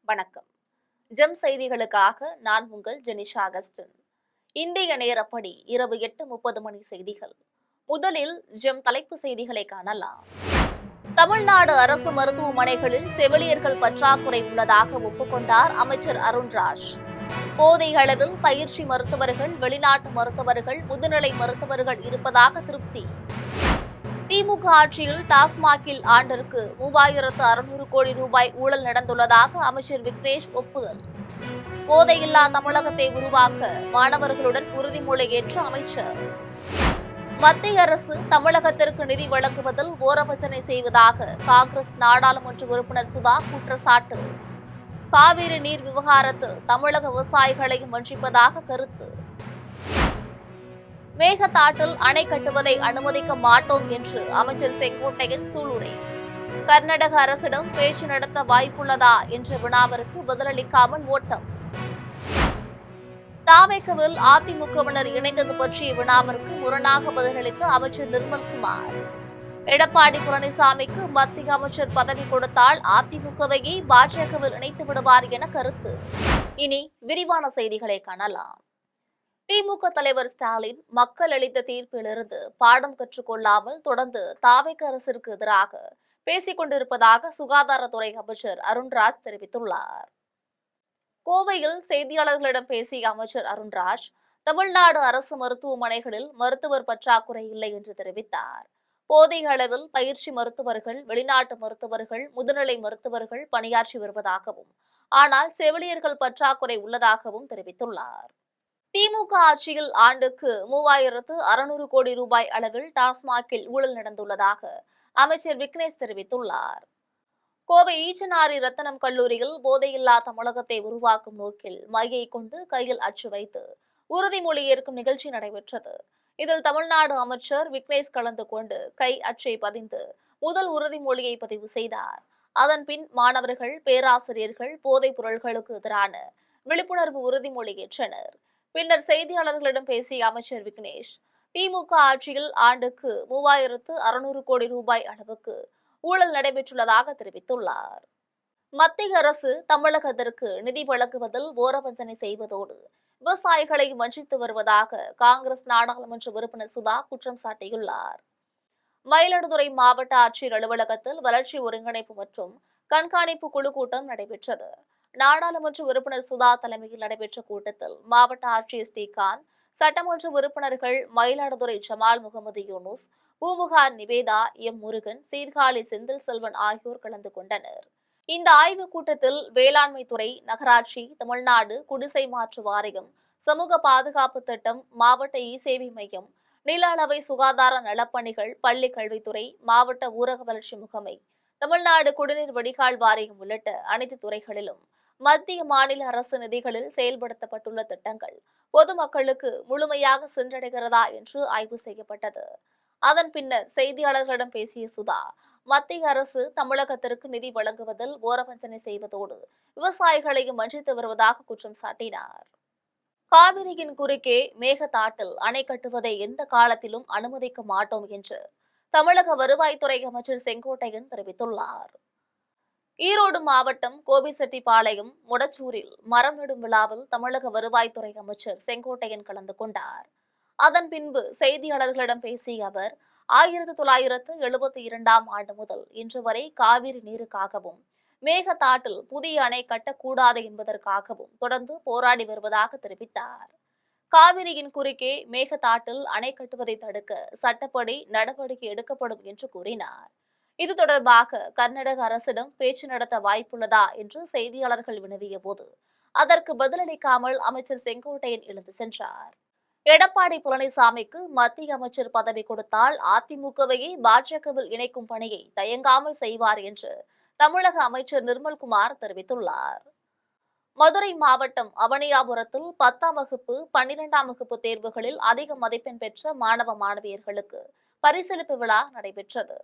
வணக்கம். ஜெம் செய்திகளுக்காக நான் உங்கள் ஜெனிஷா அகஸ்டின். இந்திய நேரப்படி இரவு 8:30 மணி செய்திகள். முதலில் ஜெம் தலைப்பு செய்திகளை காணலாம். தமிழ்நாடு அரசு மருத்துவமனைகளில் செவிலியர்கள் பற்றாக்குறை உள்ளதாக ஒப்புக்கொண்டார் அமைச்சர் அருண்ராஜ். போதிய அளவில் பயிற்சி மருத்துவர்கள், வெளிநாட்டு மருத்துவர்கள், முதுநிலை மருத்துவர்கள் இருப்பதாக திருப்தி. திமுக ஆட்சியில் டாஸ்மாகில் ஆண்டிற்கு 3600 கோடி ரூபாய் ஊழல் நடந்துள்ளதாக அமைச்சர் விக்னேஷ் ஒப்புதல். போதையில்லா தமிழகத்தை உருவாக்க மாணவர்களுடன் உறுதிமொழி ஏற்ற அமைச்சர். மத்திய அரசு தமிழகத்திற்கு நிதி வழங்குவதில் ஓரவஞ்சனை செய்வதாக காங்கிரஸ் நாடாளுமன்ற உறுப்பினர் சுதா குற்றச்சாட்டு. காவிரி நீர் விவகாரத்தில் தமிழக விவசாயிகளையும் வஞ்சிப்பதாக கருத்து. மேகதாட்டில் அணை கட்டுவதை அனுமதிக்க மாட்டோம் என்று அமைச்சர் செங்கோட்டையன் சூளுரை. கர்நாடக அரசிடம் பேச்சு நடத்த வாய்ப்புள்ளதா என்ற வினாவிற்கு பதிலளிக்காமல் ஓட்டம். தாவேக்கவில் அதிமுகவினர் இணைந்தது பற்றிய வினாவிற்கு முரணாக பதிலளித்த அமைச்சர் நிர்மல்குமார். எடப்பாடி பழனிசாமிக்கு மத்திய அமைச்சர் பதவி கொடுத்தால் அதிமுகவையே பாஜகவில் இணைத்து விடுவார் என கருத்து. இனி விரிவான செய்திகளை காணலாம். திமுக தலைவர் ஸ்டாலின் மக்கள் அளித்த தீர்ப்பிலிருந்து பாடம் கற்றுக்கொள்ளாமல் தொடர்ந்து தாவேக அரசிற்கு எதிராக பேசிக் கொண்டிருப்பதாக சுகாதாரத்துறை அமைச்சர் அருண்ராஜ் தெரிவித்துள்ளார். கோவையில் செய்தியாளர்களிடம் பேசிய அமைச்சர் அருண்ராஜ், தமிழ்நாடு அரசு மருத்துவமனைகளில் மருத்துவர் பற்றாக்குறை இல்லை என்று தெரிவித்தார். போதிய அளவில் பயிற்சி மருத்துவர்கள், வெளிநாட்டு மருத்துவர்கள், முதுநிலை மருத்துவர்கள் பணியாற்றி வருவதாகவும், ஆனால் செவிலியர்கள் பற்றாக்குறை உள்ளதாகவும் தெரிவித்துள்ளார். திமுக ஆட்சியில் ஆண்டுக்கு 3600 கோடி ரூபாய் அளவில் டாஸ்மாகில் ஊழல் நடந்துள்ளதாக அமைச்சர் விக்னேஷ் தெரிவித்துள்ளார். கோவை ஈச்சனாரி ரத்தனம் கல்லூரியில் போதையில்லா தமிழகத்தை உருவாக்கும் நோக்கில் மையை கொண்டு கையில் அச்சு வைத்து உறுதிமொழி ஏற்கும் நிகழ்ச்சி நடைபெற்றது. இதில் தமிழ்நாடு அமைச்சர் விக்னேஷ் கலந்து கொண்டு கை அச்சை பதிந்து முதல் உறுதிமொழியை பதிவு செய்தார். அதன்பின் மாணவர்கள், பேராசிரியர்கள் போதைப் பொருட்களுக்கு எதிரான விழிப்புணர்வு உறுதிமொழி ஏற்றனர். பின்னர் செய்தியாளர்களிடம் பேசிய அமைச்சர் விக்னேஷ், திமுக ஆட்சியில் ஆண்டுக்கு 3600 கோடி ரூபாய் அளவுக்கு ஊழல் நடைபெற்றுள்ளதாக தெரிவித்துள்ளார். மத்திய அரசு தமிழகத்திற்கு நிதி வழங்குவதில் ஓரவஞ்சனை செய்வதோடு விவசாயிகளை வஞ்சித்து வருவதாக காங்கிரஸ் நாடாளுமன்ற உறுப்பினர் சுதா குற்றம் சாட்டியுள்ளார். மயிலாடுதுறை மாவட்ட ஆட்சியர் அலுவலகத்தில் வளர்ச்சி ஒருங்கிணைப்பு மற்றும் கண்காணிப்பு குழு கூட்டம் நடைபெற்றது. நாடாளுமன்ற உறுப்பினர் சுதா தலைமையில் நடைபெற்ற கூட்டத்தில் மாவட்ட ஆட்சியர் ஸ்ரீகாந்த், சட்டமன்ற உறுப்பினர்கள் மயிலாடுதுறை ஜமால் முகமது யூனுஸ், பூமுகார் நிவேதா, எம் முருகன், சீர்காழி செந்தில் செல்வன் ஆகியோர் கலந்து கொண்டனர். இந்த ஆய்வுக் கூட்டத்தில் வேளாண்மை துறை, நகராட்சி, தமிழ்நாடு குடிசை மாற்று வாரியம், சமூக பாதுகாப்பு திட்டம், மாவட்ட இ-சேவை மையம், நில அளவை சுகாதார நலப்பணிகள், பள்ளி கல்வித்துறை, மாவட்ட ஊரக வளர்ச்சி முகமை, தமிழ்நாடு குடிநீர் வடிகால் வாரியம் உள்ளிட்ட அனைத்து துறைகளிலும் மத்திய மாநில அரசு நிதிகளில் செயல்படுத்தப்பட்டுள்ள திட்டங்கள் பொதுமக்களுக்கு முழுமையாக சென்றடைகிறதா என்று ஆய்வு செய்யப்பட்டது. அதன் பின்னர் செய்தியாளர்களிடம் பேசிய சுதா, மத்திய அரசு தமிழகத்திற்கு நிதி வழங்குவதில் ஓரவஞ்சனை செய்வதோடு விவசாயிகளையும் வஞ்சித்து வருவதாக குற்றம் சாட்டினார். காவிரியின் குறுக்கே மேகதாட்டில் அணை கட்டுவதை எந்த காலத்திலும் அனுமதிக்க மாட்டோம் என்று தமிழக வருவாய்த்துறை அமைச்சர் செங்கோட்டையன் தெரிவித்துள்ளார். ஈரோடு மாவட்டம் கோபிசெட்டிப்பாளையம் முடச்சூரில் மரம் நடும் விழாவில் தமிழக வருவாய்த்துறை அமைச்சர் செங்கோட்டையன் கலந்து கொண்டார். அதன் பின்பு செய்தியாளர்களிடம் பேசிய அவர், 1972ஆம் ஆண்டு முதல் இன்று வரை காவிரி நீருக்காகவும் மேகதாட்டில் புதிய அணை கட்டக்கூடாது என்பதற்காகவும் தொடர்ந்து போராடி வருவதாக தெரிவித்தார். காவிரியின் குறுக்கே மேகதாட்டில் அணை கட்டுவதை தடுக்க சட்டப்படி நடவடிக்கை எடுக்கப்படும் என்று கூறினார். இது தொடர்பாக கர்நாடக அரசிடம் பேச்சு நடத்த வாய்ப்புள்ளதா என்று செய்தியாளர்கள் வினவிய போது அதற்கு பதிலளிக்காமல் அமைச்சர் செங்கோட்டையன் எழுந்து சென்றார். எடப்பாடி பழனிசாமிக்கு மத்திய அமைச்சர் பதவி கொடுத்தால் அதிமுகவையே பாஜகவில் இணைக்கும் பணியை தயங்காமல் செய்வார் என்று தமிழக அமைச்சர் நிர்மல்குமார் தெரிவித்துள்ளார். மதுரை மாவட்டம் அவனியாபுரத்தில் 10ஆம் வகுப்பு, 12ஆம் வகுப்பு தேர்வுகளில் அதிக மதிப்பெண் பெற்ற மாணவ மாணவியர்களுக்கு பரிசளிப்பு விழா நடைபெற்றது.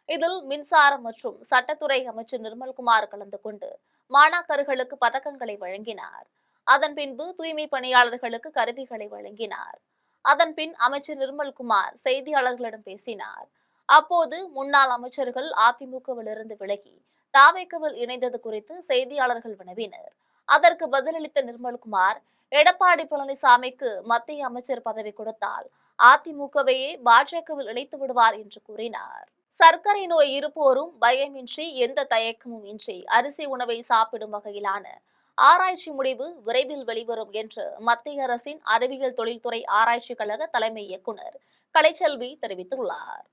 இதில் மின்சாரம் மற்றும் சட்டத்துறை அமைச்சர் நிர்மல்குமார் கலந்து கொண்டு மாணாக்கர்களுக்கு பதக்கங்களை வழங்கினார். அதன் பின்பு தூய்மை பணியாளர்களுக்கு கருவிகளை வழங்கினார். அதன் பின் அமைச்சர் நிர்மல்குமார் செய்தியாளர்களிடம் பேசினார். அப்போது முன்னாள் அமைச்சர்கள் அதிமுகவிலிருந்து விலகி தாவேக்கவில் இணைந்தது குறித்து செய்தியாளர்கள் வினவினர். அதற்கு பதிலளித்த நிர்மல்குமார், எடப்பாடி பழனிசாமிக்கு மத்திய அமைச்சர் பதவி கொடுத்தால் அதிமுகவையே பாஜகவில் இணைத்து விடுவார் என்று கூறினார். சர்க்கரை நோய் இருப்போரும் பயமின்றி எந்த தயக்கமும் இன்றி அரிசி உணவை சாப்பிடும் வகையிலான ஆராய்ச்சி முடிவு விரைவில் வெளிவரும் என்று மத்திய அரசின் அறிவியல் தொழில்துறை ஆராய்ச்சி கழக தலைமை இயக்குநர் கலைச்செல்வி தெரிவித்துள்ளார்.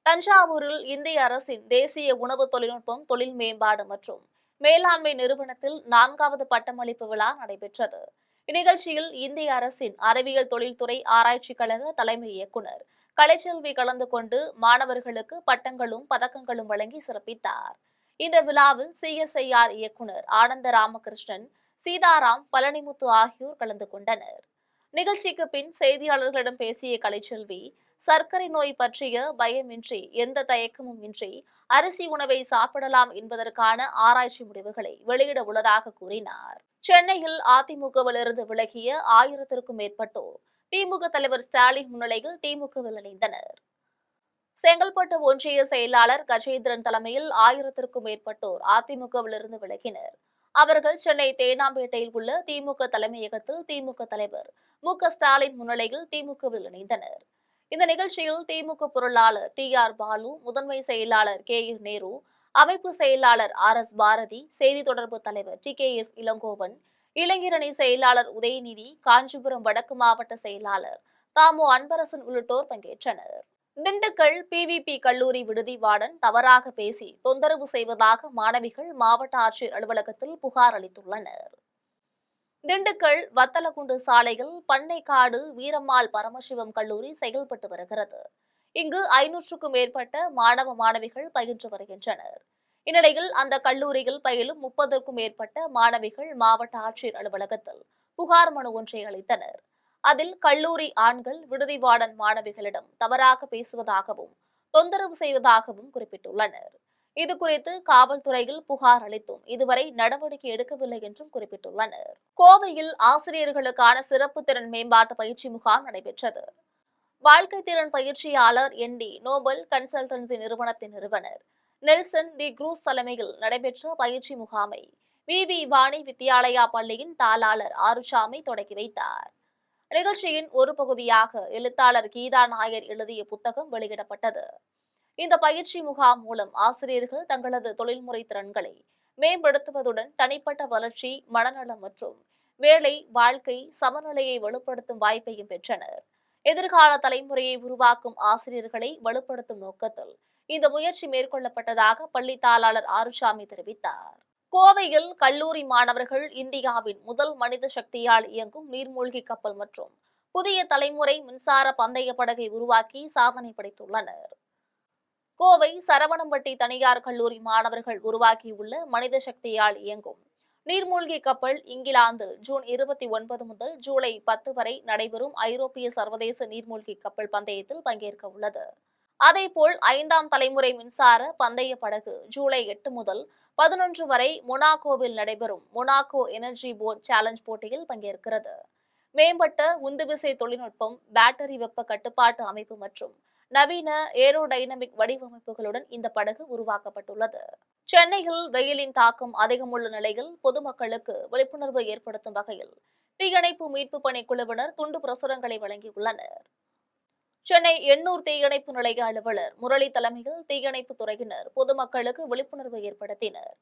தஞ்சாவூரில் இந்திய அரசின் தேசிய உணவு தொழில்நுட்பம் தொழில் மேம்பாடு மற்றும் மேலாண்மை நிறுவனத்தில் 4வது பட்டமளிப்பு விழா நடைபெற்றது. இந்நிகழ்ச்சியில் இந்திய அரசின் அறிவியல் தொழில்துறை ஆராய்ச்சி கழக தலைமை இயக்குநர் கலைச்செல்வி கலந்து கொண்டு மாணவர்களுக்கு பட்டங்களும் பதக்கங்களும் வழங்கி சிறப்பித்தார். இந்த விழாவில் CSIR இயக்குநர் ஆனந்த ராமகிருஷ்ணன், சீதாராம், பழனிமுத்து ஆகியோர் கலந்து கொண்டனர். நிகழ்ச்சிக்கு பின் செய்தியாளர்களிடம் பேசிய கலைச்செல்வி, சர்க்கரை நோய் பற்றிய பயமின்றி எந்த தயக்கமும் இன்றி அரிசி உணவை சாப்பிடலாம் என்பதற்கான ஆராய்ச்சி முடிவுகளை வெளியிட உள்ளதாக கூறினார். சென்னையில் அதிமுகவிலிருந்து விலகிய 1000க்கும் மேற்பட்டோர் திமுக தலைவர் ஸ்டாலின் முன்னிலையில் திமுகவில் இணைந்தனர். செங்கல்பட்டு ஒன்றிய செயலாளர் கஜேந்திரன் தலைமையில் 1000க்கும் மேற்பட்டோர் அதிமுகவிலிருந்து விலகினர். அவர்கள் சென்னை தேனாம்பேட்டையில் உள்ள திமுக தலைமையகத்தில் திமுக தலைவர் மு.க.ஸ்டாலின் முன்னிலையில் திமுகவில் இணைந்தனர். இந்த நிகழ்ச்சியில் திமுக பொருளாளர் TR பாலு, முதன்மை செயலாளர் KA நேரு, அமைப்பு செயலாளர் RS பாரதி, செய்தி தொடர்பு தலைவர் TKS இளங்கோவன், இளைஞரணி செயலாளர் உதயநிதி, காஞ்சிபுரம் வடக்கு மாவட்ட செயலாளர் தாமு அன்பரசன் உள்ளிட்டோர் பங்கேற்றனர். திண்டுக்கல் PVP கல்லூரி விடுதி வார்டன் தவறாக பேசி தொந்தரவு செய்வதாக மாணவிகள் மாவட்ட ஆட்சியர் அலுவலகத்தில் புகார் அளித்துள்ளனர். திண்டுக்கல் வத்தலகுண்டு சாலையில் பண்ணைக்காடு வீரம்மாள் பரமசிவம் கல்லூரி செயல்பட்டு வருகிறது. இங்கு 500க்கும் மேற்பட்ட மாணவ மாணவிகள் பயின்று வருகின்றனர். இந்நிலையில் அந்த கல்லூரியில் பயிலும் 30க்கும் மேற்பட்ட மாணவிகள் மாவட்ட ஆட்சியர் அலுவலகத்தில் புகார் மனு ஒன்றை அளித்தனர். அதில் கல்லூரி ஆண்கள் விடுதி வார்டன் மாணவிகளிடம் தவறாக பேசுவதாகவும் தொந்தரவு செய்வதாகவும் குறிப்பிட்டுள்ளனர். இதுகுறித்து காவல்துறையில் புகார் அளித்தும் இதுவரை நடவடிக்கை எடுக்கவில்லை என்றும் குறிப்பிட்டுள்ளனர். கோவையில் ஆசிரியர்களுக்கான சிறப்பு திறன் மேம்பாட்டு பயிற்சி முகாம் நடைபெற்றது. வாழ்க்கை திறன் பயிற்சியாளர் ND நோபல் கன்சல்டன்சி நிறுவனத்தின் நிறுவனர் நெல்சன் டி குரூஸ் தலைமையில் நடைபெற்ற பயிற்சி முகாமை VV வாணி வித்யாலயா பள்ளியின் தாளாளர் ஆறுசாமி தொடங்கி வைத்தார். நிகழ்ச்சியின் ஒரு பகுதியாக எழுத்தாளர் கீதா நாயர் எழுதிய புத்தகம் வெளியிடப்பட்டது. இந்த பயிற்சி முகாம் மூலம் ஆசிரியர்கள் தங்களது தொழில்முறை திறன்களை மேம்படுத்துவதுடன் தனிப்பட்ட வளர்ச்சி, மனநலம் மற்றும் வேலை வாழ்க்கை சமநிலையை வலுப்படுத்தும் வாய்ப்பையும் பெற்றனர். எதிர்கால தலைமுறையை உருவாக்கும் ஆசிரியர்களை வலுப்படுத்தும் நோக்கத்தில் இந்த முயற்சி மேற்கொள்ளப்பட்டதாக பள்ளி தாளாளர் ஆறுசாமி தெரிவித்தார். கோவையில் கல்லூரி மாணவர்கள் இந்தியாவின் முதல் மனித சக்தியால் இயங்கும் நீர்மூழ்கி கப்பல் மற்றும் புதிய தலைமுறை மின்சார பந்தய படகை உருவாக்கி சாதனை படைத்துள்ளனர். கோவை சரவணம்பட்டி தனியார் கல்லூரி மாணவர்கள் உருவாக்கியுள்ள மனித சக்தியால் இயங்கும் நீர்மூழ்கி கப்பல் இங்கிலாந்தில் ஜூன் 29 முதல் ஜூலை 10 வரை நடைபெறும் ஐரோப்பிய சர்வதேச நீர்மூழ்கி கப்பல் பந்தயத்தில் பங்கேற்க உள்ளது. அதேபோல் 5ஆம் தலைமுறை மின்சார பந்தய படகு ஜூலை 8 முதல் 11 வரை மொனாகோவில் நடைபெறும் மொனாகோ எனர்ஜி போட் சேலஞ்ச் போட்டியில் பங்கேற்கிறது. மேம்பட்ட உந்துவிசை தொழில்நுட்பம், பேட்டரி வெப்ப கட்டுப்பாட்டு அமைப்பு மற்றும் நவீன ஏரோடைனமிக் வடிவமைப்புகளுடன் இந்த படகு உருவாக்கப்பட்டுள்ளது. சென்னையில் வெயிலின் தாக்கம் அதிகமுள்ள நிலையில் பொதுமக்களுக்கு விழிப்புணர்வு ஏற்படுத்தும் வகையில் தீயணைப்பு மீட்பு பணி குழுவினர் துண்டு பிரசுரங்களை வழங்கியுள்ளனர். சென்னை எண்ணூர் தீயணைப்பு நிலைய அலுவலர் முரளி தலைமையில் தீயணைப்பு துறையினர் பொதுமக்களுக்கு விழிப்புணர்வு ஏற்படுத்தினர்.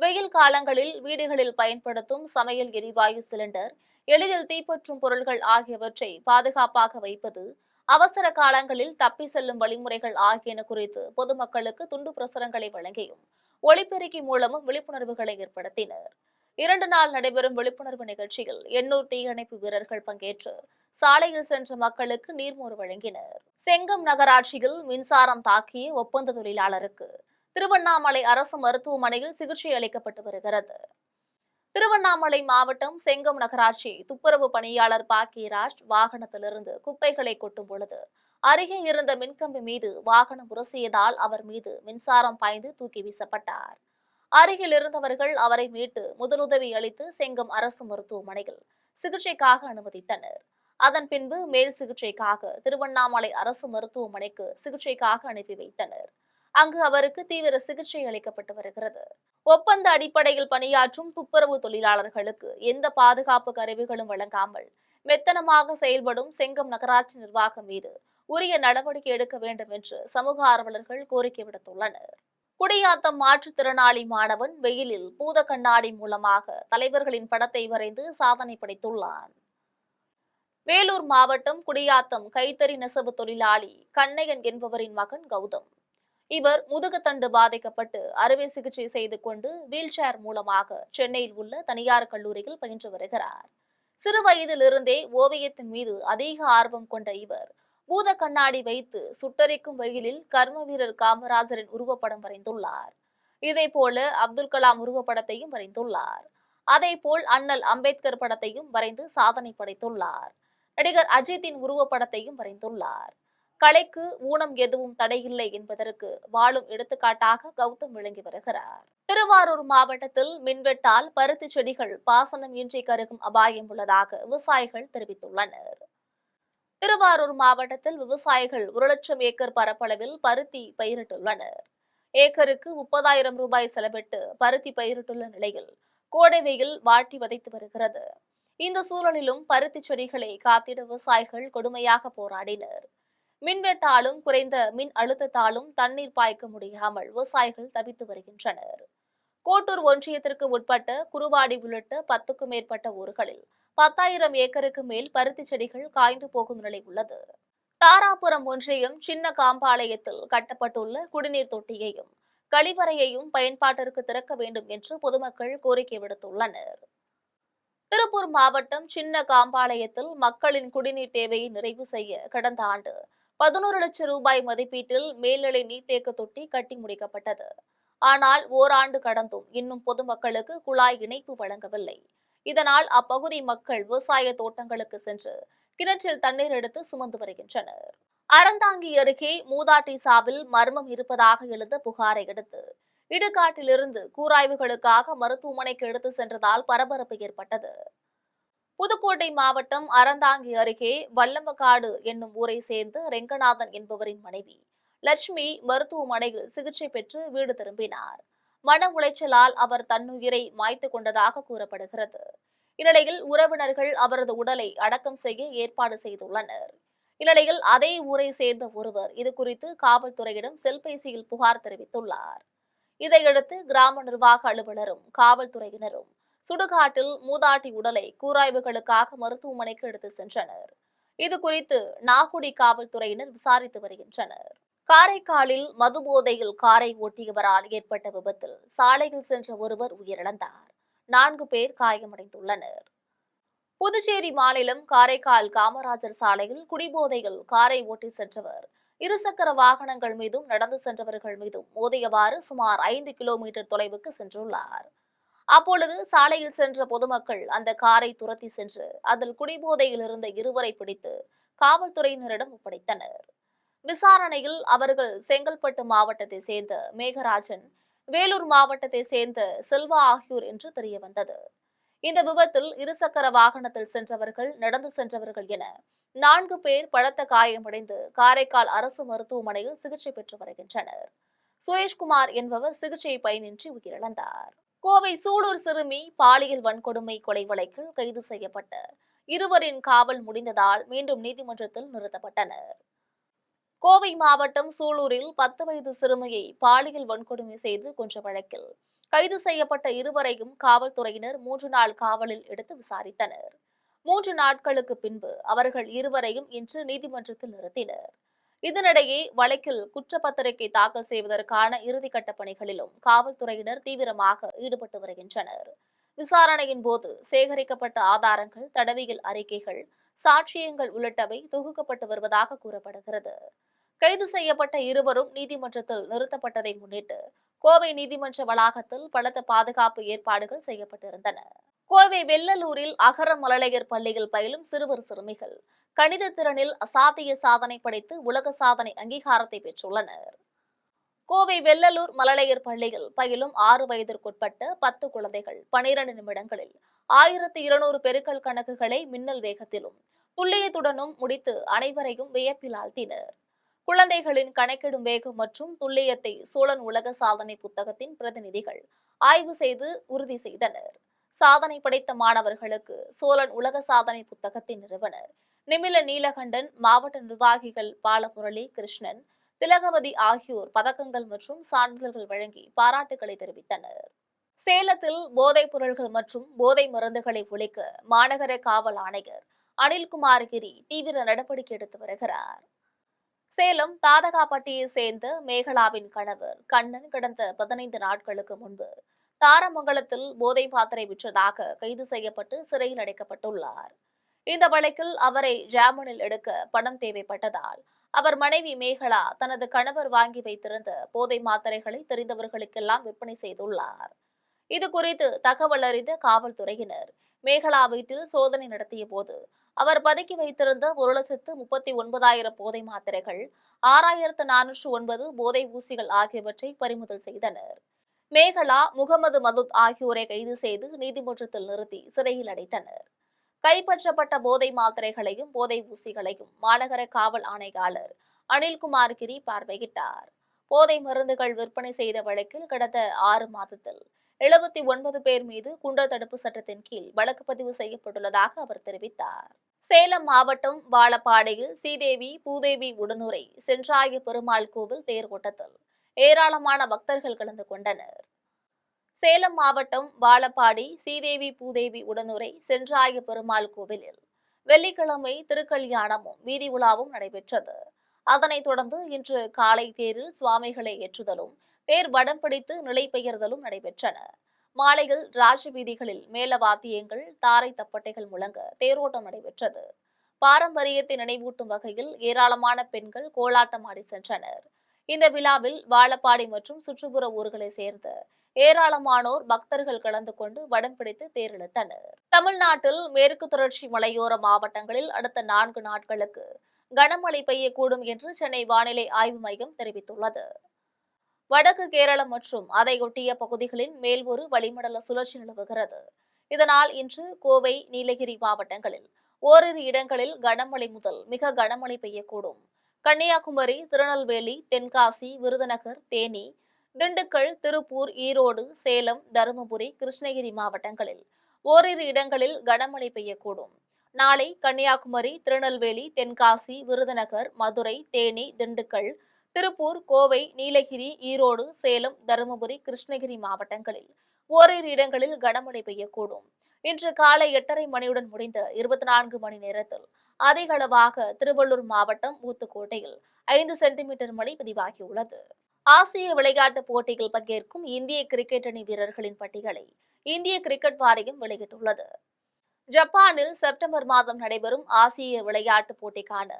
வெயில் காலங்களில் வீடுகளில் பயன்படுத்தும் சமையல் எரிவாயு சிலிண்டர், எளிதில் தீப்பற்றும் பொருட்கள் ஆகியவற்றை பாதுகாப்பாக வைப்பது, அவசர காலங்களில் தப்பி செல்லும் வழிமுறைகள் ஆகியன குறித்து பொதுமக்களுக்கு துண்டு பிரசுரங்களை வழங்கியும் ஒலிபெருக்கி மூலமும் விழிப்புணர்வுகளை ஏற்படுத்தினர். 2 நாள் நடைபெறும் விழிப்புணர்வு நிகழ்ச்சியில் எண்ணூர் தீயணைப்பு வீரர்கள் பங்கேற்று சாலையில் சென்ற மக்களுக்கு நீர்மோர் வழங்கினர். செங்கம் நகராட்சியில் மின்சாரம் தாக்கிய ஒப்பந்த தொழிலாளருக்கு திருவண்ணாமலை அரசு மருத்துவமனையில் சிகிச்சை அளிக்கப்பட்டு வருகிறது. திருவண்ணாமலை மாவட்டம் செங்கம் நகராட்சி துப்புரவு பணியாளர் பாக்கியராஜ் வாகனத்திலிருந்து குப்பைகளை கொட்டும் பொழுது அருகே இருந்த மின்கம்பி மீது வாகனம் உரசியதால் அவர் மீது மின்சாரம் பாய்ந்து தூக்கி வீசப்பட்டார். அருகில் இருந்தவர்கள் அவரை மீட்டு முதலுதவி அளித்து செங்கம் அரசு மருத்துவமனையில் சிகிச்சைக்காக அனுமதித்தனர். அதன் பின்பு மேல் சிகிச்சைக்காக திருவண்ணாமலை அரசு மருத்துவமனைக்கு சிகிச்சைக்காக அனுப்பி வைத்தனர். அங்கு அவருக்கு தீவிர சிகிச்சை அளிக்கப்பட்டு வருகிறது. ஒப்பந்த அடிப்படையில் பணியாற்றும் துப்புரவு தொழிலாளர்களுக்கு எந்த பாதுகாப்பு கருவிகளும் வழங்காமல் மெத்தனமாக செயல்படும் செங்கம் நகராட்சி நிர்வாகம் மீது உரிய நடவடிக்கை எடுக்க வேண்டும் என்று சமூக ஆர்வலர்கள் கோரிக்கை விடுத்துள்ளனர். குடியாத்தம் மாற்றுத்திறனாளி மாணவன் வெயிலில் பூத கண்ணாடி மூலமாக தலைவர்களின் படத்தை வரைந்து சாதனை படைத்துள்ளான். வேலூர் மாவட்டம் குடியாத்தம் கைத்தறி நெசவு தொழிலாளி கண்ணையன் என்பவரின் மகன் கௌதம். இவர் முதுகுத்தண்டு பாதிக்கப்பட்டு அறுவை சிகிச்சை செய்து கொண்டு வீல் சேர் மூலமாக சென்னையில் உள்ள தனியார் கல்லூரியில் பயின்று வருகிறார். சிறு வயதிலிருந்தே ஓவியத்தின் மீது அதிக ஆர்வம் கொண்ட இவர் பூத கண்ணாடி வைத்து சுட்டரிக்கும் வெயிலில் கர்ம வீரர் காமராஜரின் உருவப்படம் வரைந்துள்ளார். இதேபோல அப்துல் கலாம் உருவப்படத்தையும் வரைந்துள்ளார். அதேபோல் அண்ணல் அம்பேத்கர் படத்தையும் வரைந்து சாதனை படைத்துள்ளார். நடிகர் அஜித்தின் உருவப்படத்தையும் வரைந்துள்ளார். கலைக்கு ஊனம் எதுவும் தடையில்லை என்பதற்கு வாழும் எடுத்துக்காட்டாக கௌதம் விளங்கி வருகிறார். திருவாரூர் மாவட்டத்தில் மின்வெட்டால் பருத்தி செடிகள் பாசனம் இன்றி கருகும் அபாயம் உள்ளதாக விவசாயிகள் தெரிவித்துள்ளனர். திருவாரூர் மாவட்டத்தில் விவசாயிகள் 1,00,000 ஏக்கர் பரப்பளவில் பருத்தி பயிரிட்டுள்ளனர். ஏக்கருக்கு 30,000 ரூபாய் செலவிட்டு பருத்தி பயிரிட்டுள்ள நிலையில் கோடை வெயில் வாட்டி வதைத்து வருகிறது. இந்த சூழலிலும் பருத்தி செடிகளை காத்திட விவசாயிகள் கொடுமையாக போராடினர். மின்வெட்டாலும் குறைந்த மின் அழுத்தத்தாலும் தண்ணீர் பாய்க்க முடியாமல் விவசாயிகள் தவித்து வருகின்றனர். கோட்டூர் ஒன்றியத்திற்கு உட்பட்ட குருவாடி உள்ளிட்ட 10க்கும் மேற்பட்ட ஊர்களில் 10,000 ஏக்கருக்கு மேல் பருத்தி செடிகள் காய்ந்து போகும் நிலை உள்ளது. தாராபுரம் ஒன்றியம் சின்ன காம்பாளையத்தில் கட்டப்பட்டுள்ள குடிநீர் தொட்டியையும் கழிவறையையும் பயன்பாட்டிற்கு திறக்க வேண்டும் என்று பொதுமக்கள் கோரிக்கை விடுத்துள்ளனர். திருப்பூர் மாவட்டம் சின்ன காம்பாளையத்தில் மக்களின் குடிநீர் தேவையை நிறைவு செய்ய கடந்த ஆண்டு 11 லட்சம் ரூபாய் மதிப்பீட்டில் மேல்நிலை நீர்த்தேக்க தொட்டி கட்டி முடிக்கப்பட்டது. ஆனால் ஓராண்டு கடந்தும் இன்னும் பொதுமக்களுக்கு குழாய் இணைப்பு வழங்கவில்லை. இதனால் அப்பகுதி மக்கள் விவசாய தோட்டங்களுக்கு சென்று கிணற்றில் தண்ணீர் எடுத்து சுமந்து வருகின்றனர். அறந்தாங்கி அருகே மூதாட்டி சாவில் மர்மம் இருப்பதாக எழுந்த புகாரை அடுத்து இடுகாட்டிலிருந்து கூராய்வுகளுக்காக மருத்துவமனைக்கு எடுத்து சென்றதால் பரபரப்பு ஏற்பட்டது. புதுக்கோட்டை மாவட்டம் அறந்தாங்கி அருகே வல்லம்பக்காடு என்னும் ஊரை சேர்ந்த ரெங்கநாதன் என்பவரின் மனைவி லட்சுமி மருத்துவமனையில் சிகிச்சை பெற்று வீடு திரும்பினார். மன உளைச்சலால் அவர் தன்னுயிரை மாய்த்து கொண்டதாக கூறப்படுகிறது. இந்நிலையில் உறவினர்கள் அவரது உடலை அடக்கம் செய்ய ஏற்பாடு செய்துள்ளனர். இந்நிலையில் அதே ஊரை சேர்ந்த ஒருவர் இதுகுறித்து காவல்துறையிடம் செல்பேசியில் புகார் தெரிவித்துள்ளார். இதையடுத்து கிராம நிர்வாக அலுவலரும் காவல்துறையினரும் சுடுகாட்டில் மூதாட்டி உடலை கூராய்வுகளுக்காக மருத்துவமனைக்கு எடுத்து சென்றனர். இதுகுறித்து நாகுடி காவல்துறையினர் விசாரித்து வருகின்றனர். காரைக்காலில் மது போதையில் காரை ஓட்டியவரால் ஏற்பட்ட விபத்தில் சாலையில் சென்ற ஒருவர் உயிரிழந்தார். 4 பேர் காயமடைந்துள்ளனர். புதுச்சேரி மாநிலம் காரைக்கால் காமராஜர் சாலையில் குடிபோதையில் காரை ஓட்டி சென்றவர் இருசக்கர வாகனங்கள் மீதும் நடந்து சென்றவர்கள் மீதும் மோதியவாறு சுமார் 5 கிலோமீட்டர் தொலைவுக்கு சென்றுள்ளார். அப்பொழுது சாலையில் சென்ற பொதுமக்கள் அந்த காரை துரத்தி சென்று அதில் குடிபோதையில் இருந்த இருவரை பிடித்து காவல்துறையினரிடம் ஒப்படைத்தனர். விசாரணையில் அவர்கள் செங்கல்பட்டு மாவட்டத்தை சேர்ந்த மேகராஜன், வேலூர் மாவட்டத்தை சேர்ந்த செல்வா ஆகியோர் என்று தெரியவந்தது. இந்த விபத்தில் இருசக்கர வாகனத்தில் சென்றவர்கள், நடந்து சென்றவர்கள் என 4 பேர் பலத்த காயமடைந்து காரைக்கால் அரசு மருத்துவமனையில் சிகிச்சை பெற்று வருகின்றனர். சுரேஷ்குமார் என்பவர் சிகிச்சை பயனின்றி உயிரிழந்தார். கோவை சூலூர் சிறுமி பாலியல் வன்கொடுமை கொலை வழக்கில் கைது செய்யப்பட்ட இருவரின் காவல் முடிந்ததால் மீண்டும் நீதிமன்றத்தில் நிறுத்தப்பட்டனர். கோவை மாவட்டம் சூலூரில் 10 வயது சிறுமியை பாலியல் வன்கொடுமை செய்து கொன்ற வழக்கில் கைது செய்யப்பட்ட இருவரையும் காவல்துறையினர் 3 நாள் காவலில் எடுத்து விசாரித்தனர். 3 நாட்களுக்கு பின்பு அவர்கள் இருவரையும் இன்று நீதிமன்றத்தில் நிறுத்தினர். இதனிடையே வழக்கில் குற்றப்பத்திரிகை தாக்கல் செய்வதற்கான இறுதிக்கட்ட பணிகளிலும் காவல்துறையினர் தீவிரமாக ஈடுபட்டு வருகின்றனர். விசாரணையின் போது சேகரிக்கப்பட்ட ஆதாரங்கள், தடவியல் அறிக்கைகள், சாட்சியங்கள் உள்ளிட்டவை தொகுக்கப்பட்டு வருவதாக கூறப்படுகிறது. கைது செய்யப்பட்ட இருவரும் நீதிமன்றத்தில் நிறுத்தப்பட்டதை முன்னிட்டு கோவை நீதிமன்ற வளாகத்தில் பலத்த பாதுகாப்பு ஏற்பாடுகள் செய்யப்பட்டிருந்தன. கோவை வெள்ளலூரில் அகர மழலையர் பள்ளியில் பயிலும் சிறுவர் சிறுமிகள் கணித திறனில் அசாத்திய சாதனை படைத்து உலக சாதனை அங்கீகாரத்தை பெற்றுள்ளனர். கோவை வெள்ளலூர் மழலையர் பள்ளியில் பயிலும் 6 வயதிற்குட்பட்ட 10 குழந்தைகள் 12 நிமிடங்களில் 1200 பெருக்கல் கணக்குகளை மின்னல் வேகத்திலும் துல்லியத்துடனும் முடித்து அனைவரையும் வியப்பில் ஆழ்த்தினர். குழந்தைகளின் கணக்கிடும் வேகம் மற்றும் துல்லியத்தை சோழன் உலக சாதனை புத்தகத்தின் பிரதிநிதிகள் ஆய்வு செய்து உறுதி செய்தனர். சாதனை படைத்த மாணவர்களுக்கு சோழன் உலக சாதனை புத்தகத்தின் நிறுவனர் நிமில நீலகண்டன், மாவட்ட நிர்வாகிகள் பாலமுரளி, கிருஷ்ணன், திலகவதி ஆகியோர் பதக்கங்கள் மற்றும் சான்றிதழ்கள் வழங்கி பாராட்டுகளை தெரிவித்தனர். சேலத்தில் போதைப் பொருள்கள் மற்றும் போதை மருந்துகளை ஒழிக்க மாநகர காவல் ஆணையர் அனில்குமார் கிரி தீவிர நடவடிக்கை எடுத்து வருகிறார். சேலம் தாதகாப்பட்டியை சேர்ந்த மேகலாவின் கணவர் கண்ணன் கடந்த 15 நாட்களுக்கு முன்பு தாரமங்கலத்தில் போதை பாத்திரை விற்றதாக கைது செய்யப்பட்டு சிறையில் அடைக்கப்பட்டுள்ளார். இந்த வழக்கில் அவரை ஜாமீனில் எடுக்க பணம் தேவைப்பட்டதால் அவர் மனைவி மேகலா தனது கணவர் வாங்கி வைத்திருந்த போதை மாத்திரைகளை தெரிந்தவர்களுக்கெல்லாம் விற்பனை செய்துள்ளார். இதுகுறித்து தகவல் அறிந்த காவல்துறையினர் மேகலா வீட்டில் சோதனை நடத்திய போது அவர் பதுக்கி வைத்திருந்த 1,39,000 போதை மாத்திரைகள், 6,409 போதை ஊசிகள் ஆகியவற்றை பறிமுதல் செய்தனர். மேகலா, முகமது மதுத் ஆகியோரை கைது செய்து நீதிமன்றத்தில் நிறுத்தி சிறையில் அடைத்தனர். கைப்பற்றப்பட்ட போதை மாத்திரைகளையும் போதை ஊசிகளையும் மாநகர காவல் ஆணையாளர் அனில்குமார் கிரி பார்வையிட்டார். போதை மருந்துகள் விற்பனை செய்த வழக்கில் கடந்த 6 மாதத்தில் 79 பேர் மீது குண்டர் தடுப்பு சட்டத்தின் கீழ் வழக்கு பதிவு செய்யப்பட்டுள்ளதாக அவர் தெரிவித்தார். சேலம் மாவட்டம் வாழப்பாடியில் ஸ்ரீதேவி பூதேவி உடனுரை சென்றாய பெருமாள் கோவில் தேர் ஓட்டத்தில் ஏராளமான பக்தர்கள் கலந்து கொண்டனர். சேலம் மாவட்டம் வாழப்பாடி ஸ்ரீதேவி பூதேவி உடனுரை சென்றாய பெருமாள் கோவிலில் வெள்ளிக்கிழமை திருக்கல்யாணமும் வீதி உலாவும் நடைபெற்றது. அதனைத் தொடர்ந்து இன்று காலை தேரில் சுவாமிகளை ஏற்றுதலும் தேர் வடம் பிடித்து நிலை பெயர்தலும் நடைபெற்றன. மாலையில் ராஜ வீதிகளில் மேளவாத்தியங்கள், தாரை தப்பட்டைகள் முழங்க தேரோட்டம் நடைபெற்றது. பாரம்பரியத்தை நினைவூட்டும் வகையில் ஏராளமான பெண்கள் கோலாட்டம் ஆடி சென்றனர். இந்த விழாவில் வாழப்பாடி மற்றும் சுற்றுப்புற ஊர்களை சேர்ந்த ஏராளமானோர் பக்தர்கள் கலந்து கொண்டு வடம் பிடித்து தேரிழுத்தனர். தமிழ்நாட்டில் மேற்கு தொடர்ச்சி மலையோர மாவட்டங்களில் அடுத்த 4 நாட்களுக்கு கனமழை பெய்யக்கூடும் என்று சென்னை வானிலை ஆய்வு மையம் தெரிவித்துள்ளது. வடக்கு கேரளம் மற்றும் அதையொட்டிய பகுதிகளின் மேல் ஒரு வளிமண்டல சுழற்சி நிலவுகிறது. இதனால் இன்று கோவை, நீலகிரி மாவட்டங்களில் ஓரிரு இடங்களில் கனமழை முதல் மிக கனமழை பெய்யக்கூடும். கன்னியாகுமரி, திருநெல்வேலி, தென்காசி, விருதுநகர், தேனி, திண்டுக்கல், திருப்பூர், ஈரோடு, சேலம், தருமபுரி, கிருஷ்ணகிரி மாவட்டங்களில் ஓரிரு இடங்களில் கனமழை பெய்யக்கூடும். நாளை கன்னியாகுமரி, திருநெல்வேலி, தென்காசி, விருதுநகர், மதுரை, தேனி, திண்டுக்கல், திருப்பூர், கோவை, நீலகிரி, ஈரோடு, சேலம், தருமபுரி, கிருஷ்ணகிரி மாவட்டங்களில் ஓரிரு இடங்களில் கனமழை பெய்யக்கூடும். இன்று காலை 8:30 மணியுடன் முடிந்த 24 மணி நேரத்தில் அதிக அளவாக திருவள்ளூர் மாவட்டம் ஊத்துக்கோட்டையில் 5 சென்டிமீட்டர் மழை பதிவாகியுள்ளது. ஆசிய விளையாட்டுப் போட்டியில் பங்கேற்கும் இந்திய கிரிக்கெட் அணி வீரர்களின் பட்டியலை இந்திய கிரிக்கெட் வாரியம் வெளியிட்டுள்ளது. ஜப்பானில் செப்டம்பர் மாதம் நடைபெறும் ஆசிய விளையாட்டுப் போட்டிக்கான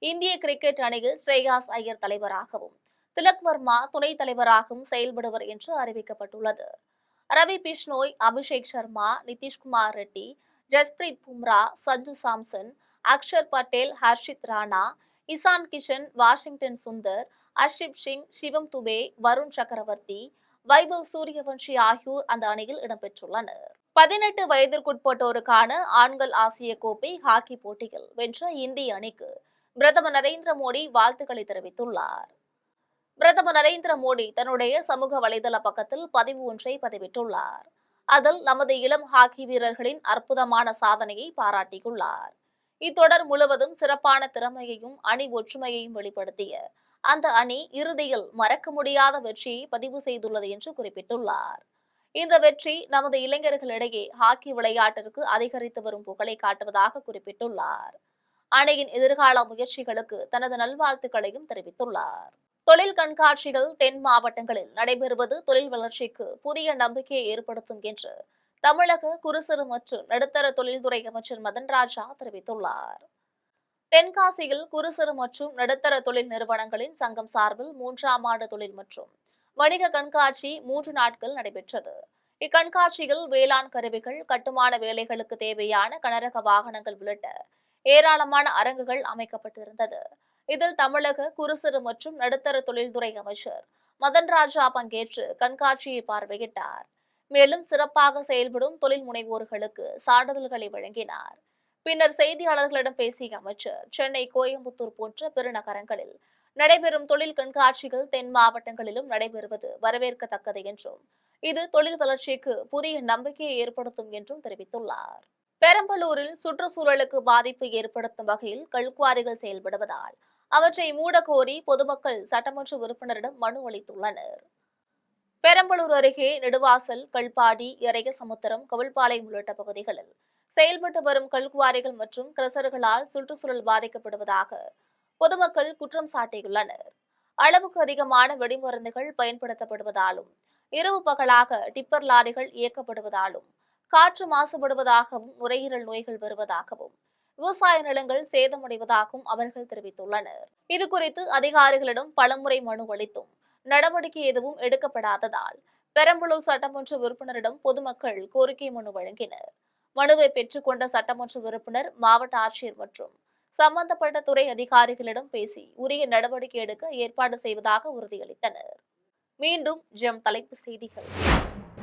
இந்திய கிரிக்கெட் அணியில் ஸ்ரேயாஸ் ஐயர் தலைவராகவும் திலக் வர்மா துணைத் தலைவராகவும் செயல்படுவர் என்று அறிவிக்கப்பட்டுள்ளது. ரவி பிஷ்னோய், அபிஷேக் சர்மா, நிதிஷ்குமார் ரெட்டி, ஜஸ்பிரீத் பும்ரா, சஞ்சு சாம்சன், அக்ஷர் பட்டேல், ஹர்ஷித் ராணா, இசான் கிஷன், வாஷிங்டன் சுந்தர், அர்ஷிப் சிங், சிவம் துபே, வருண் சக்கரவர்த்தி, வைபவ் சூரியவன்ஷி ஆகியோர் அந்த அணியில் இடம்பெற்றுள்ளனர். 18 வயதிற்குட்பட்டோருக்கான ஆண்கள் ஆசிய கோப்பை ஹாக்கி போட்டியில் வென்ற இந்திய அணிக்கு பிரதமர் நரேந்திர மோடி வாழ்த்துக்களை தெரிவித்துள்ளார். பிரதமர் நரேந்திர மோடி தன்னுடைய சமூக வலைதள பக்கத்தில் பதிவு ஒன்றை பதிவிட்டுள்ளார். அதில் நமது இளம் ஹாக்கி வீரர்களின் அற்புதமான சாதனையை பாராட்டியுள்ளார். இத்தொடர் முழுவதும் சிறப்பான திறமையையும் அணி ஒற்றுமையையும் வெளிப்படுத்திய அந்த அணி இறுதியில் மறக்க முடியாத வெற்றியை பதிவு செய்துள்ளது என்று குறிப்பிட்டுள்ளார். இந்த வெற்றி நமது இளைஞர்களிடையே ஹாக்கி விளையாட்டிற்கு அதிகரித்து வரும் புகழை காட்டுவதாக குறிப்பிட்டுள்ளார். அணியின் எதிர்கால முயற்சிகளுக்கு தனது நல்வாழ்த்துக்களையும் தெரிவித்துள்ளார். தொழில் கண்காட்சிகள் தென் மாவட்டங்களில் நடைபெறுவது தொழில் வளர்ச்சிக்கு புதிய நம்பிக்கையை ஏற்படுத்தும் என்று தமிழக குறு சிறு மற்றும் நடுத்தர தொழில்துறை அமைச்சர் மதன் ராஜா தெரிவித்துள்ளார். தென்காசியில் குறு சிறு மற்றும் நடுத்தர தொழில் நிறுவனங்களின் சங்கம் சார்பில் 3ஆம் ஆண்டு தொழில் மற்றும் வணிக கண்காட்சி 3 நாட்கள் நடைபெற்றது. இக்கண்காட்சியில் வேளாண் கருவிகள், கட்டுமான வேலைகளுக்கு தேவையான கனரக வாகனங்கள் உள்ளிட்ட ஏராளமான அரங்குகள் அமைக்கப்பட்டிருந்தது. இதில் தமிழக குறு சிறு மற்றும் நடுத்தர தொழில்துறை அமைச்சர் மதன் ராஜா பங்கேற்று கண்காட்சியை பார்வையிட்டார். மேலும் சிறப்பாக செயல்படும் தொழில் முனைவோர்களுக்கு சான்றிதழ்களை வழங்கினார். பின்னர் செய்தியாளர்களிடம் பேசிய அமைச்சர் சென்னை, கோயம்புத்தூர் போன்ற பெருநகரங்களில் நடைபெறும் தொழில் கண்காட்சிகள் தென் மாவட்டங்களிலும் நடைபெறுவது வரவேற்கத்தக்கது என்றும் இது தொழில் வளர்ச்சிக்கு புதிய நம்பிக்கையை ஏற்படுத்தும் என்றும் தெரிவித்துள்ளார். பெரம்பலூரில் சுற்றுச்சூழலுக்கு பாதிப்பு ஏற்படுத்தும் வகையில் கல்குவாரிகள் செயல்படுவதால் அவற்றை மூடக்கோரி பொதுமக்கள் சட்டமன்ற உறுப்பினரிடம் மனு அளித்துள்ளனர். பெரம்பலூர் அருகே நெடுவாசல், கல்பாடி, எரையசமுத்திரம், கவிழ்பாளையம் உள்ளிட்ட பகுதிகளில் செயல்பட்டு வரும் கல்குவாரிகள் மற்றும் கிரசர்களால் சுற்றுச்சூழல் பாதிக்கப்படுவதாக பொதுமக்கள் குற்றம் சாட்டியுள்ளனர். அளவுக்கு அதிகமான வெடிமருந்துகள் பயன்படுத்தப்படுவதாலும் இரவு பகலாக டிப்பர் லாரிகள் இயக்கப்படுவதாலும் காற்று மாசுபடுவதாகவும் நுரையீரல் நோய்கள் வருவதாகவும் விவசாய நிலங்கள் சேதமடைவதாகவும் அவர்கள் தெரிவித்துள்ளனர். இதுகுறித்து அதிகாரிகளிடம் பலமுறை மனு அளித்தும் நடவடிக்கை எதுவும் எடுக்கப்படாததால் பெரம்பலூர் சட்டமன்ற உறுப்பினரிடம் பொதுமக்கள் கோரிக்கை மனு வழங்கினர். மனுவை பெற்றுக்கொண்ட சட்டமன்ற உறுப்பினர் மாவட்ட ஆட்சியர் மற்றும் சம்பந்தப்பட்ட துறை அதிகாரிகளிடம் பேசி உரிய நடவடிக்கை எடுக்க ஏற்பாடு செய்வதாக உறுதியளித்தனர். மீண்டும் ஜெம் தலைப்புச் செய்திகள்.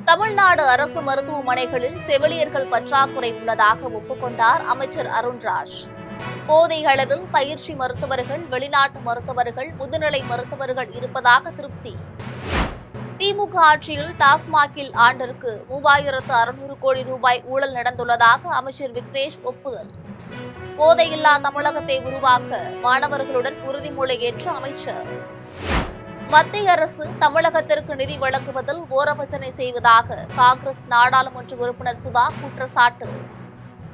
தமிழ்நாடு அரசு மருத்துவமனைகளில் செவிலியர்கள் பற்றாக்குறை உள்ளதாக ஒப்புக்கொண்டார் அமைச்சர் அருண்ராஜ். போதிய அளவில் பயிற்சி மருத்துவர்கள், வெளிநாட்டு மருத்துவர்கள், முதுநிலை மருத்துவர்கள் இருப்பதாக திருப்தி. திமுக ஆட்சியில் டாஸ்மாகில் ஆண்டிற்கு 3600 கோடி ரூபாய் ஊழல் நடந்துள்ளதாக அமைச்சர் விக்னேஷ் ஒப்புதல். போதையில்லா தமிழகத்தை உருவாக்க மாணவர்களுடன் உறுதிமொழி ஏற்ற அமைச்சர். மத்திய அரசு தமிழகத்திற்கு நிதி வழங்குவதில் ஓரவஞ்சனை செய்வதாக காங்கிரஸ் நாடாளுமன்ற உறுப்பினர் சுதா குற்றச்சாட்டு.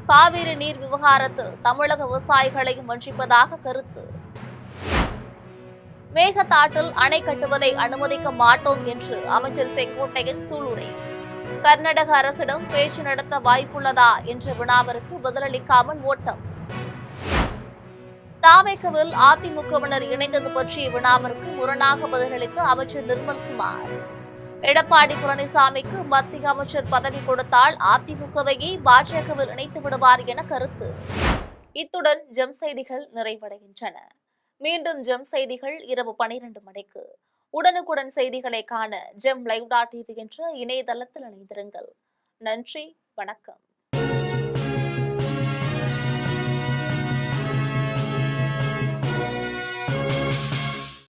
காவிரி நீர் விவகாரத்தில் தமிழக விவசாயிகளையும் வஞ்சிப்பதாக கருத்து. மேகதாட்டில் அணை கட்டுவதை அனுமதிக்க மாட்டோம் என்று அமைச்சர் செங்கோட்டையன் சூளுரை. கர்நாடக அரசிடம் பேச்சு நடத்த வாய்ப்புள்ளதா என்ற வினாவிற்கு பதிலளிக்காமல் ஓட்டம். தாவேக்கவில் அதிமுகவினர் இணைந்தது பற்றிய வினாவிற்கு முரணாக பதிலளித்த அமைச்சர் நிர்மல்குமார். எடப்பாடி பழனிசாமிக்கு மத்திய அமைச்சர் பதவி கொடுத்தால் அதிமுகவையே பாஜகவில் இணைத்து விடுவார் என கருத்து. இத்துடன் ஜெம் செய்திகள் நிறைவடைகின்றன. மீண்டும் ஜெம் செய்திகள் இரவு 12 மணிக்கு. உடனுக்குடன் செய்திகளை காண GemLive.tv என்ற இணையதளத்தில் இணைந்திருங்கள். நன்றி, வணக்கம்.